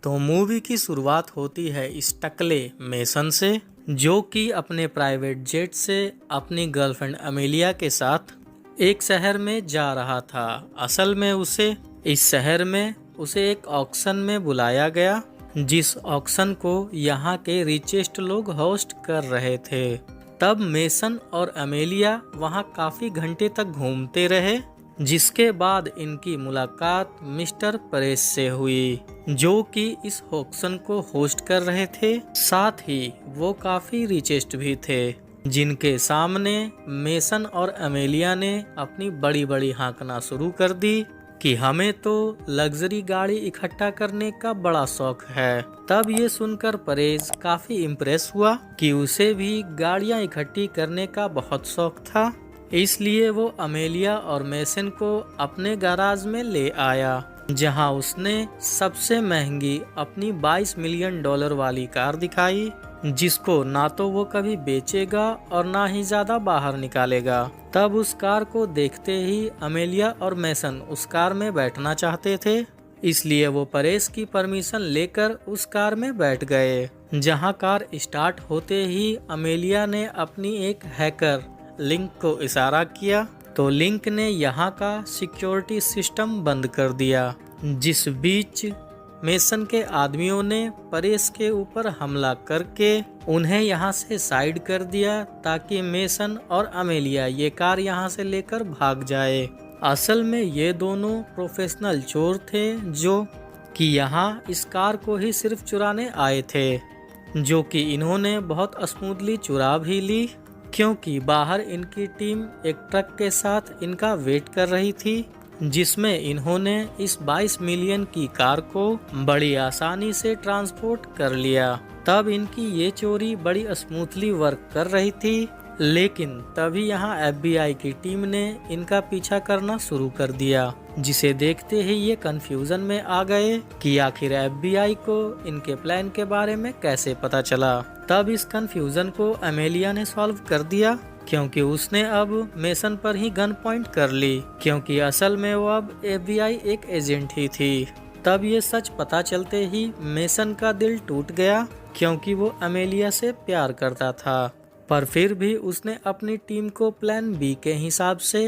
तो मूवी की शुरुआत होती है इस टकले मेसन से, जो कि अपने प्राइवेट जेट से अपनी गर्लफ्रेंड अमेलिया के साथ एक शहर में जा रहा था। असल में इस शहर में उसे एक ऑक्शन में बुलाया गया, जिस ऑक्शन को यहाँ के रिचेस्ट लोग होस्ट कर रहे थे। तब मेसन और अमेलिया वहाँ काफी घंटे तक घूमते रहे, जिसके बाद इनकी मुलाकात मिस्टर परेश से हुई, जो कि इस ऑक्शन को होस्ट कर रहे थे। साथ ही वो काफी रिचेस्ट भी थे, जिनके सामने मेसन और अमेलिया ने अपनी बड़ी बड़ी हाँकना शुरू कर दी कि हमें तो लग्जरी गाड़ी इकट्ठा करने का बड़ा शौक है। तब ये सुनकर परेश काफी इम्प्रेस हुआ कि उसे भी गाड़ियां इकट्ठी करने का बहुत शौक था। इसलिए वो अमेलिया और मेसन को अपने गैराज में ले आया, जहां उसने सबसे महंगी अपनी $22 मिलियन वाली कार दिखाई, जिसको ना तो वो कभी बेचेगा और ना ही ज्यादा बाहर निकालेगा। तब उस कार को देखते ही अमेलिया और मेसन उस कार में बैठना चाहते थे, इसलिए वो परेश की परमिशन लेकर उस कार में बैठ गए। जहां कार स्टार्ट होते ही अमेलिया ने अपनी एक हैकर लिंक को इशारा किया, तो लिंक ने यहाँ का सिक्योरिटी सिस्टम बंद कर दिया। जिस बीच मेसन के आदमियों ने परेश के ऊपर हमला करके उन्हें यहाँ से साइड कर दिया, ताकि मेसन और अमेलिया ये कार यहाँ से लेकर भाग जाए। असल में ये दोनों प्रोफेशनल चोर थे, जो कि यहाँ इस कार को ही सिर्फ चुराने आए थे, जो कि इन्होंने बहुत स्मूथली चुरा भी ली, क्योंकि बाहर इनकी टीम एक ट्रक के साथ इनका वेट कर रही थी, जिसमें इन्होंने इस 22 मिलियन की कार को बड़ी आसानी से ट्रांसपोर्ट कर लिया। तब इनकी ये चोरी बड़ी स्मूथली वर्क कर रही थी, लेकिन तभी यहाँ FBI की टीम ने इनका पीछा करना शुरू कर दिया, जिसे देखते ही ये कंफ्यूजन में आ गए कि आखिर FBI को इनके प्लान के बारे में कैसे पता चला। तब इस कंफ्यूजन को अमेलिया ने सॉल्व कर दिया, क्योंकि उसने अब मेसन पर ही गन पॉइंट कर ली, क्योंकि असल में वो अब FBI एक एजेंट ही थी। तब ये सच पता चलते ही मेसन का दिल टूट गया, क्योंकि वो अमेलिया से प्यार करता था, पर फिर भी उसने अपनी टीम को प्लान बी के हिसाब से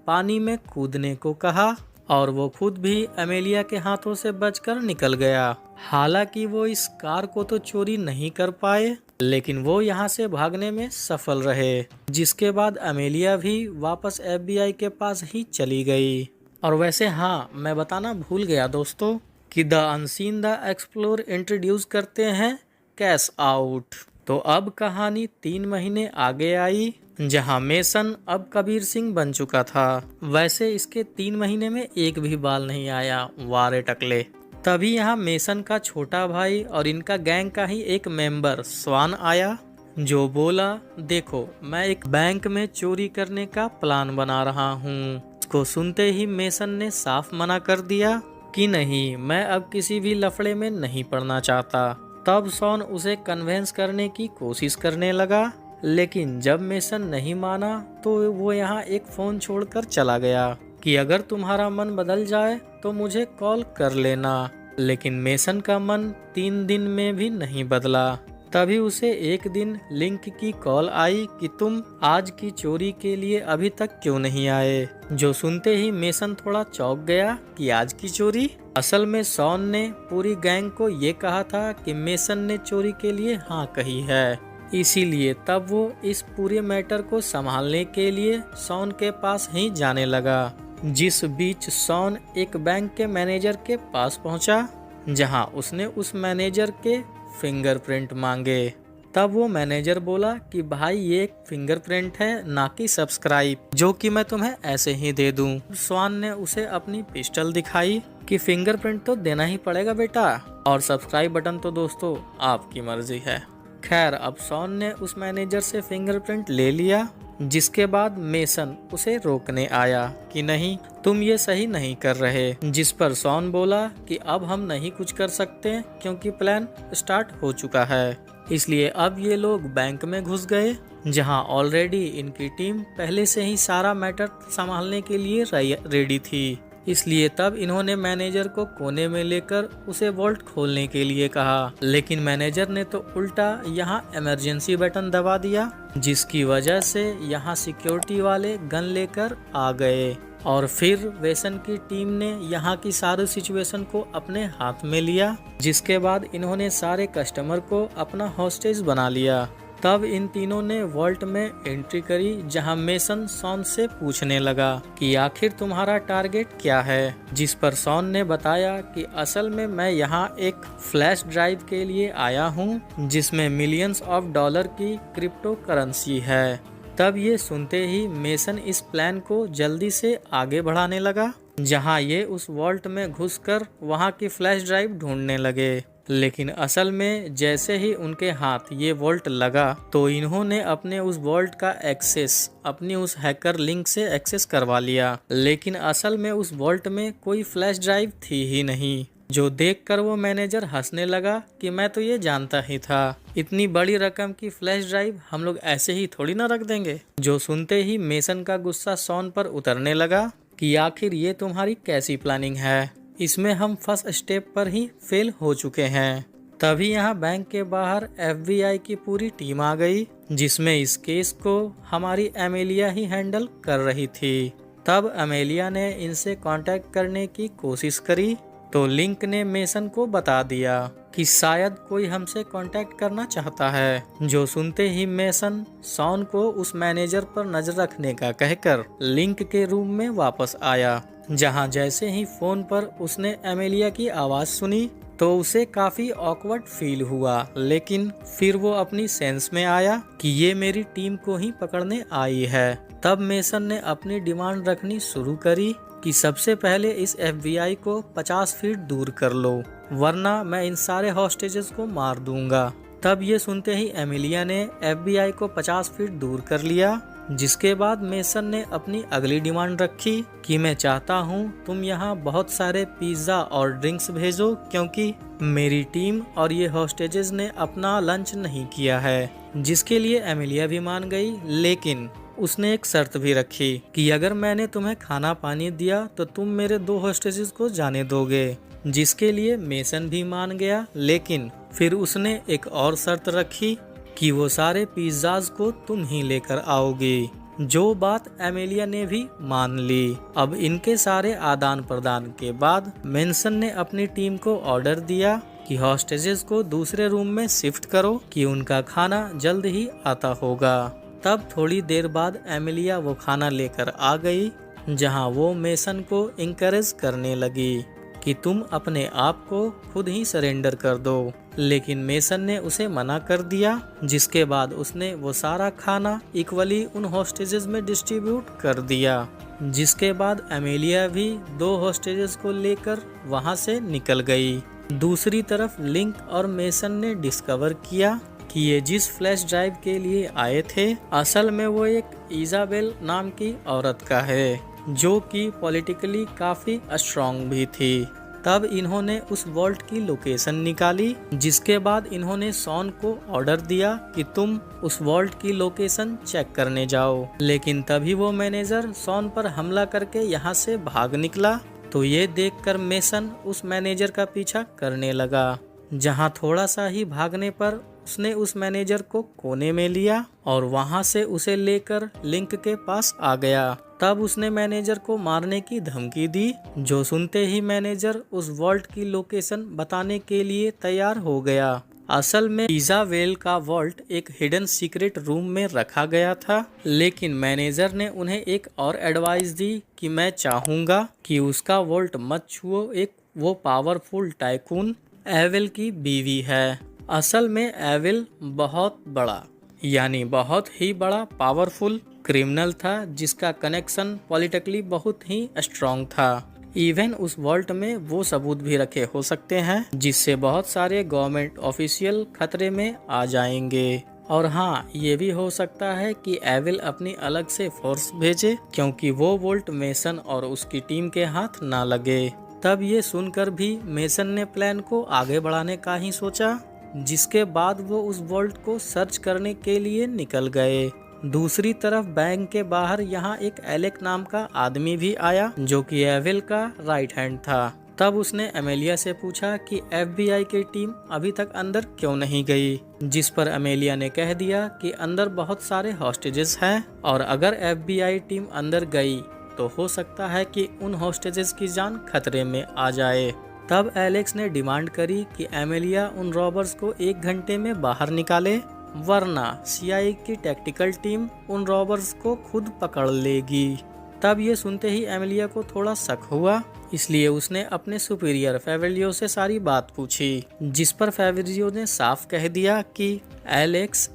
पानी में कूदने को कहा, और वो खुद भी अमेलिया के हाथों से बचकर निकल गया। हालांकि वो इस कार को तो चोरी नहीं कर पाए, लेकिन वो यहाँ से भागने में सफल रहे, जिसके बाद अमेलिया भी वापस FBI के पास ही चली गई। और वैसे हाँ, मैं बताना भूल गया दोस्तों कि the unseen the explore introduce करते हैं कैश आउट। तो अब कहानी 3 महीने आगे आई, जहां मेसन अब कबीर सिंह बन चुका था। वैसे इसके 3 महीने में एक भी बाल नहीं आया, वारे टकले। तभी यहाँ मेसन का छोटा भाई और इनका गैंग का ही एक मेंबर स्वान आया, जो बोला, देखो मैं एक बैंक में चोरी करने का प्लान बना रहा हूँ। इसको सुनते ही मेसन ने साफ मना कर दिया कि नहीं, मैं अब किसी भी लफड़े में नहीं पड़ना चाहता। तब सॉन उसे कन्वेंस करने की कोशिश करने लगा, लेकिन जब मेसन नहीं माना तो वो यहाँ एक फोन छोड़कर चला गया कि अगर तुम्हारा मन बदल जाए तो मुझे कॉल कर लेना। लेकिन मेसन का मन 3 दिन में भी नहीं बदला। तभी उसे एक दिन लिंक की कॉल आई कि तुम आज की चोरी के लिए अभी तक क्यों नहीं आए। जो सुनते ही मेसन थोड़ा चौंक गया कि आज की चोरी। असल में सॉन ने पूरी गैंग को ये कहा था कि मेसन ने चोरी के लिए हाँ कही है, इसीलिए तब वो इस पूरे मैटर को संभालने के लिए सॉन के पास ही जाने लगा। जिस बीच सॉन एक बैंक के मैनेजर के पास पहुंचा, जहां उसने उस मैनेजर के फिंगरप्रिंट मांगे। तब वो मैनेजर बोला कि भाई ये एक फिंगरप्रिंट है, ना कि सब्सक्राइब, जो कि मैं तुम्हें ऐसे ही दे दूं। स्वान ने उसे अपनी पिस्टल दिखाई कि फिंगरप्रिंट तो देना ही पड़ेगा बेटा, और सब्सक्राइब बटन तो दोस्तों आपकी मर्जी है। खैर, अब सॉन ने उस मैनेजर से फिंगरप्रिंट ले लिया, जिसके बाद मेसन उसे रोकने आया कि नहीं, तुम ये सही नहीं कर रहे। जिस पर सॉन बोला कि अब हम नहीं कुछ कर सकते, क्योंकि प्लान स्टार्ट हो चुका है। इसलिए अब ये लोग बैंक में घुस गए, जहां ऑलरेडी इनकी टीम पहले से ही सारा मैटर संभालने के लिए रेडी थी। इसलिए तब इन्होंने मैनेजर को कोने में लेकर उसे वॉल्ट खोलने के लिए कहा, लेकिन मैनेजर ने तो उल्टा यहाँ इमरजेंसी बटन दबा दिया, जिसकी वजह से यहाँ सिक्योरिटी वाले गन लेकर आ गए और फिर वेसन की टीम ने यहाँ की सारी सिचुएशन को अपने हाथ में लिया, जिसके बाद इन्होंने सारे कस्टमर को अपना हॉस्टेज बना लिया। तब इन तीनों ने वॉल्ट में एंट्री करी, जहां मेसन सॉन से पूछने लगा कि आखिर तुम्हारा टारगेट क्या है, जिस पर सॉन ने बताया कि असल में मैं यहाँ एक फ्लैश ड्राइव के लिए आया हूँ जिसमें मिलियंस ऑफ डॉलर की क्रिप्टो करेंसी है। तब ये सुनते ही मेसन इस प्लान को जल्दी से आगे बढ़ाने लगा, जहां ये उस वॉल्ट में घुसकर वहां की फ्लैश ड्राइव ढूंढने लगे। लेकिन असल में जैसे ही उनके हाथ ये वॉल्ट लगा तो इन्होंने अपने उस वॉल्ट का एक्सेस अपनी उस हैकर लिंक से एक्सेस करवा लिया, लेकिन असल में उस वॉल्ट में कोई फ्लैश ड्राइव थी ही नहीं, जो देखकर वो मैनेजर हंसने लगा कि मैं तो ये जानता ही था, इतनी बड़ी रकम की फ्लैश ड्राइव हम लोग ऐसे ही थोड़ी ना रख देंगे। जो सुनते ही मेसन का गुस्सा सॉन पर उतरने लगा कि आखिर ये तुम्हारी कैसी प्लानिंग है, इसमें हम फर्स्ट स्टेप पर ही फेल हो चुके हैं। तभी यहाँ बैंक के बाहर FBI की पूरी टीम आ गई, जिसमें इस केस को हमारी एमेलिया ही हैंडल कर रही थी। तब एमेलिया ने इनसे कांटेक्ट करने की कोशिश करी तो लिंक ने मेसन को बता दिया कि शायद कोई हमसे कांटेक्ट करना चाहता है। जो सुनते ही मेसन सॉन को उस मैनेजर पर नजर रखने का कहकर लिंक के रूम में वापस आया, जहां जैसे ही फोन पर उसने एमेलिया की आवाज सुनी तो उसे काफी ऑकवर्ड फील हुआ, लेकिन फिर वो अपनी सेंस में आया कि ये मेरी टीम को ही पकड़ने आई है। तब मेसन ने अपनी डिमांड रखनी शुरू करी कि सबसे पहले इस FBI को 50 फीट दूर कर लो, वरना मैं इन सारे हॉस्टेजेस को मार दूंगा। तब ये सुनते ही एमिलिया ने FBI को 50 फीट दूर कर लिया, जिसके बाद मेसन ने अपनी अगली डिमांड रखी कि मैं चाहता हूं तुम यहां बहुत सारे पिज्ज़ा और ड्रिंक्स भेजो, क्योंकि मेरी टीम और ये हॉस्टेजेस ने अपना लंच नहीं किया है। जिसके लिए एमिलिया भी मान गई, लेकिन उसने एक शर्त भी रखी कि अगर मैंने तुम्हें खाना पानी दिया तो तुम मेरे 2 हॉस्टेजेस को जाने दोगे, जिसके लिए मेसन भी मान गया। लेकिन फिर उसने एक और शर्त रखी कि वो सारे पिज्जाज को तुम ही लेकर आओगी, जो बात एमेलिया ने भी मान ली। अब इनके सारे आदान प्रदान के बाद मेसन ने अपनी टीम को ऑर्डर दिया कि हॉस्टेजेस को दूसरे रूम में शिफ्ट करो कि उनका खाना जल्द ही आता होगा। तब थोड़ी देर बाद एमिलिया वो खाना लेकर आ गई, जहां वो मेसन को इंकरेज करने लगी कि तुम अपने आप को खुद ही सरेंडर कर दो, लेकिन मेसन ने उसे मना कर दिया। जिसके बाद उसने वो सारा खाना इक्वली उन हॉस्टेजेस में डिस्ट्रीब्यूट कर दिया। जिसके बाद एमिलिया भी 2 हॉस्टेजेस को लेकर वहां से निकल गई। दूसरी तरफ लिंक और मेसन ने डिस्कवर किया कि ये जिस फ्लैश ड्राइव के लिए आए थे, असल में वो एक इजाबेल नाम की औरत का है, जो कि पॉलिटिकली काफी स्ट्रॉन्ग भी थी। तब इन्होंने उस वॉल्ट की लोकेशन निकाली, जिसके बाद इन्होंने सॉन को ऑर्डर दिया कि तुम उस वॉल्ट की लोकेशन चेक करने जाओ। लेकिन तभी वो मैनेजर सॉन पर हमला करके यहाँ से भाग निकला, तो ये देखकर मेसन उस मैनेजर का पीछा करने लगा, जहाँ थोड़ा सा ही भागने पर उसने उस मैनेजर को कोने में लिया और वहां से उसे लेकर लिंक के पास आ गया। तब उसने मैनेजर को मारने की धमकी दी, जो सुनते ही मैनेजर उस वॉल्ट की लोकेशन बताने के लिए तैयार हो गया। असल में इजाबेल का वॉल्ट एक हिडन सीक्रेट रूम में रखा गया था, लेकिन मैनेजर ने उन्हें एक और एडवाइस दी कि मैं चाहूंगा कि उसका वॉल्ट मत छुओ, एक वो पावरफुल टाइकून एविल की बीवी है। असल में एविल बहुत बड़ा, यानी बहुत ही बड़ा पावरफुल क्रिमिनल था, जिसका कनेक्शन पॉलिटिकली बहुत ही स्ट्रॉन्ग था। इवन उस वॉल्ट में वो सबूत भी रखे हो सकते हैं, जिससे बहुत सारे गवर्नमेंट ऑफिशियल खतरे में आ जाएंगे। और हाँ, ये भी हो सकता है कि एविल अपनी अलग से फोर्स भेजे, क्योंकि वो वॉल्ट मेसन और उसकी टीम के हाथ ना लगे। तब ये सुनकर भी मेसन ने प्लान को आगे बढ़ाने का ही सोचा, जिसके बाद वो उस वॉल्ट को सर्च करने के लिए निकल गए। दूसरी तरफ बैंक के बाहर यहाँ एक एलेक नाम का आदमी भी आया, जो कि एविल का राइट हैंड था। तब उसने एमेलिया से पूछा कि FBI की टीम अभी तक अंदर क्यों नहीं गई, जिस पर एमेलिया ने कह दिया कि अंदर बहुत सारे हॉस्टेजेस हैं और अगर FBI टीम अंदर गई तो हो सकता है कि उन हॉस्टेजेस की जान खतरे में आ जाए। तब एलेक्स ने डिमांड करी कि एमेलिया उन रॉबर्स को 1 घंटे में बाहर निकाले, वरना CIA की टैक्टिकल टीम उन रॉबर्स को खुद पकड़ लेगी। तब ये सुनते ही एमेलिया को थोड़ा शक हुआ, इसलिए उसने अपने सुपीरियर फेवरियो से सारी बात पूछी, जिस पर फेवरियो ने साफ कह दिया कि एलेक्स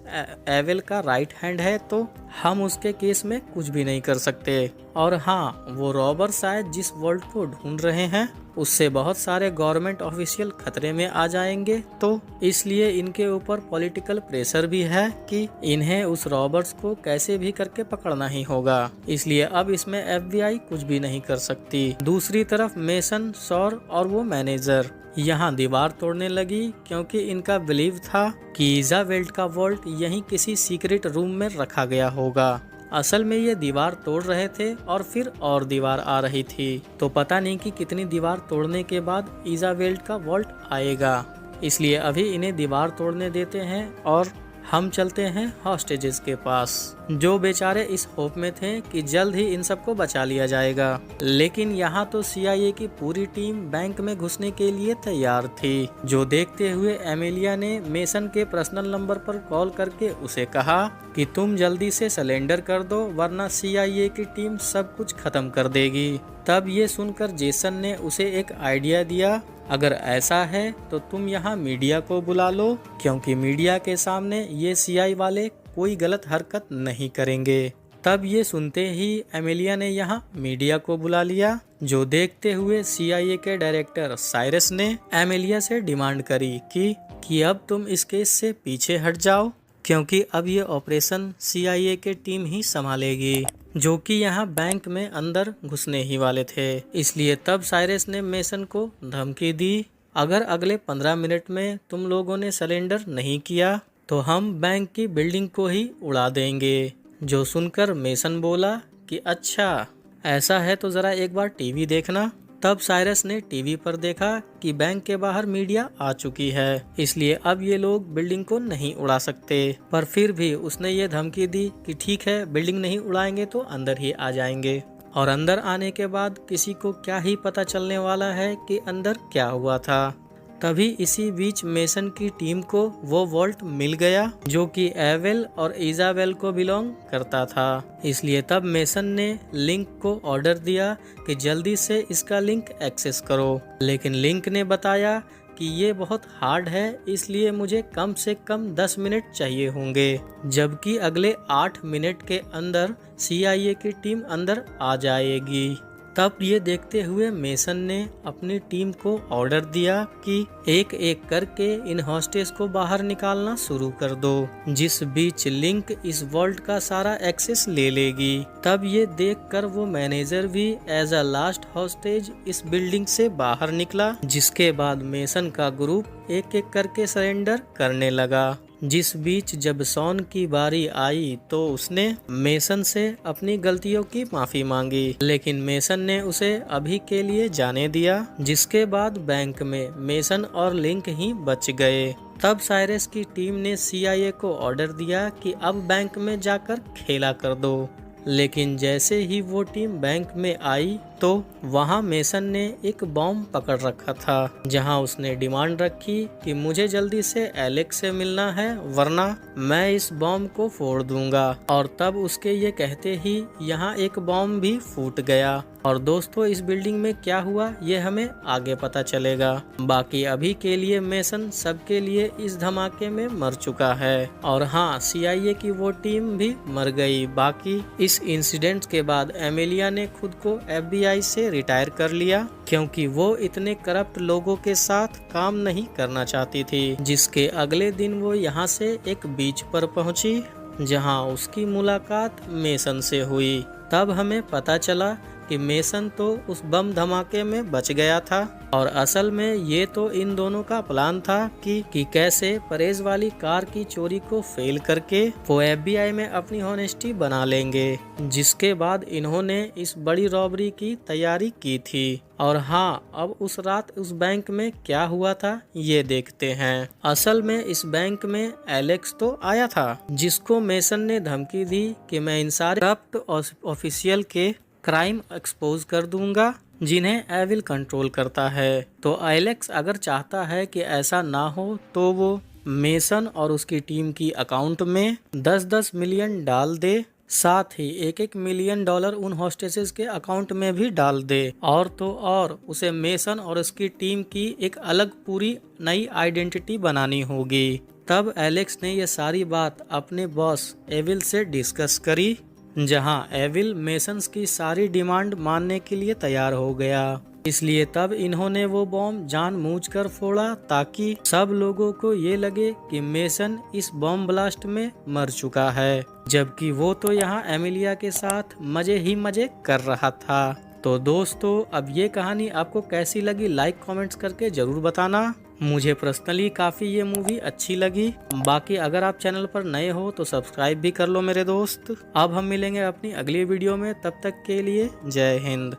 एविल का राइट हैंड है तो हम उसके केस में कुछ भी नहीं कर सकते। और हाँ, वो रॉबर शायद जिस वर्ल्ड को ढूंढ रहे हैं उससे बहुत सारे गवर्नमेंट ऑफिशियल खतरे में आ जाएंगे, तो इसलिए इनके ऊपर पॉलिटिकल प्रेशर भी है कि इन्हें उस रॉबर्स को कैसे भी करके पकड़ना ही होगा, इसलिए अब इसमें FBI कुछ भी नहीं कर सकती। दूसरी तरफ मेसन, सौर और वो मैनेजर यहाँ दीवार तोड़ने लगी, क्योंकि इनका बिलीव था कि इजावेल्ट का वॉल्ट यहीं किसी सीक्रेट रूम में रखा गया होगा। असल में ये दीवार तोड़ रहे थे और फिर और दीवार आ रही थी, तो पता नहीं कि कितनी दीवार तोड़ने के बाद इजावेल्ट का वॉल्ट आएगा, इसलिए अभी इन्हें दीवार तोड़ने देते हैं और हम चलते हैं हॉस्टेजेस के पास, जो बेचारे इस होप में थे कि जल्द ही इन सबको बचा लिया जाएगा। लेकिन यहाँ तो CIA की पूरी टीम बैंक में घुसने के लिए तैयार थी, जो देखते हुए एमेलिया ने मेसन के पर्सनल नंबर पर कॉल करके उसे कहा कि तुम जल्दी से सरेंडर कर दो, वरना CIA की टीम सब कुछ खत्म कर देगी। तब ये सुनकर जेसन ने उसे एक आइडिया दिया, अगर ऐसा है तो तुम यहाँ मीडिया को बुला लो, क्योंकि मीडिया के सामने ये CI वाले कोई गलत हरकत नहीं करेंगे। तब ये सुनते ही एमेलिया ने यहाँ मीडिया को बुला लिया, जो देखते हुए CIA के डायरेक्टर साइरस ने एमेलिया से डिमांड करी कि अब तुम इस केस से पीछे हट जाओ, क्योंकि अब ये ऑपरेशन CIA के टीम ही संभालेगी, जो कि यहाँ बैंक में अंदर घुसने ही वाले थे। इसलिए तब साइरस ने मेसन को धमकी दी, अगर अगले 15 मिनट में तुम लोगों ने सरेंडर नहीं किया तो हम बैंक की बिल्डिंग को ही उड़ा देंगे। जो सुनकर मेसन बोला कि अच्छा ऐसा है तो ज़रा एक बार टीवी देखना। तब साइरस ने टीवी पर देखा कि बैंक के बाहर मीडिया आ चुकी है, इसलिए अब ये लोग बिल्डिंग को नहीं उड़ा सकते, पर फिर भी उसने ये धमकी दी कि ठीक है, बिल्डिंग नहीं उड़ाएंगे तो अंदर ही आ जाएंगे। और अंदर आने के बाद किसी को क्या ही पता चलने वाला है कि अंदर क्या हुआ था। तभी इसी बीच मेसन की टीम को वो वॉल्ट मिल गया, जो कि एविल और इजाबेल को बिलोंग करता था। इसलिए तब मेसन ने लिंक को ऑर्डर दिया कि जल्दी से इसका लिंक एक्सेस करो, लेकिन लिंक ने बताया कि ये बहुत हार्ड है, इसलिए मुझे कम से कम 10 मिनट चाहिए होंगे, जबकि अगले 8 मिनट के अंदर CIA की टीम अंदर आ जाएगी। तब ये देखते हुए मेसन ने अपनी टीम को ऑर्डर दिया कि एक एक करके इन हॉस्टेज को बाहर निकालना शुरू कर दो, जिस बीच लिंक इस वॉल्ट का सारा एक्सेस ले लेगी। तब ये देखकर वो मैनेजर भी एज अ लास्ट हॉस्टेज इस बिल्डिंग से बाहर निकला, जिसके बाद मेसन का ग्रुप एक एक करके सरेंडर करने लगा। जिस बीच जब शॉन की बारी आई तो उसने मेसन से अपनी गलतियों की माफी मांगी, लेकिन मेसन ने उसे अभी के लिए जाने दिया, जिसके बाद बैंक में मेसन और लिंक ही बच गए। तब साइरस की टीम ने CIA को ऑर्डर दिया कि अब बैंक में जाकर खेला कर दो, लेकिन जैसे ही वो टीम बैंक में आई तो वहाँ मेसन ने एक बॉम्ब पकड़ रखा था, जहाँ उसने डिमांड रखी कि मुझे जल्दी से एलेक्स से मिलना है, वरना मैं इस बॉम्ब को फोड़ दूंगा। और तब उसके ये कहते ही यहाँ एक बॉम्ब भी फूट गया। और दोस्तों, इस बिल्डिंग में क्या हुआ ये हमें आगे पता चलेगा। बाकी अभी के लिए मेसन सबके लिए इस धमाके में मर चुका है, और हाँ, CIA की वो टीम भी मर गई। बाकी इस इंसिडेंट के बाद एमेलिया ने खुद को FBI से रिटायर कर लिया, क्योंकि वो इतने करप्ट लोगों के साथ काम नहीं करना चाहती थी। जिसके अगले दिन वो यहाँ से एक बीच पर पहुंची, जहां उसकी मुलाकात मेसन से हुई। तब हमें पता चला कि मेसन तो उस बम धमाके में बच गया था और असल में ये तो इन दोनों का प्लान था कि कैसे परेज वाली कार की चोरी को फेल करके वो FBI में अपनी ऑनेस्टी बना लेंगे, जिसके बाद इन्होंने इस बड़ी रॉबरी की तैयारी की थी। और हाँ, अब उस रात उस बैंक में क्या हुआ था ये देखते हैं। असल में इस बैंक में एलेक्स तो आया था, जिसको मेसन ने धमकी दी कि मैं इन सारे करप्ट ऑफिशियल के क्राइम एक्सपोज कर दूंगा जिन्हें एविल कंट्रोल करता है। तो एलेक्स अगर चाहता है कि ऐसा ना हो तो वो मेसन और उसकी टीम की अकाउंट में 10-10 मिलियन डाल दे, साथ ही $1-1 मिलियन उन हॉस्टेसेस के अकाउंट में भी डाल दे। और तो और उसे मेसन और उसकी टीम की एक अलग पूरी नई आइडेंटिटी बनानी होगी। तब एलेक्स ने ये सारी बात अपने बॉस एविल से डिस्कस करी, जहां एविल मेसन्स की सारी डिमांड मानने के लिए तैयार हो गया। इसलिए तब इन्होंने वो बॉम्ब जानबूझकर फोड़ा ताकि सब लोगों को ये लगे कि मेसन इस बॉम्ब ब्लास्ट में मर चुका है, जबकि वो तो यहाँ एमिलिया के साथ मजे ही मजे कर रहा था। तो दोस्तों, अब ये कहानी आपको कैसी लगी लाइक कमेंट्स करके जरूर बताना। मुझे पर्सनली काफ़ी ये मूवी अच्छी लगी। बाकी अगर आप चैनल पर नए हो तो सब्सक्राइब भी कर लो मेरे दोस्त। अब हम मिलेंगे अपनी अगली वीडियो में, तब तक के लिए जय हिंद।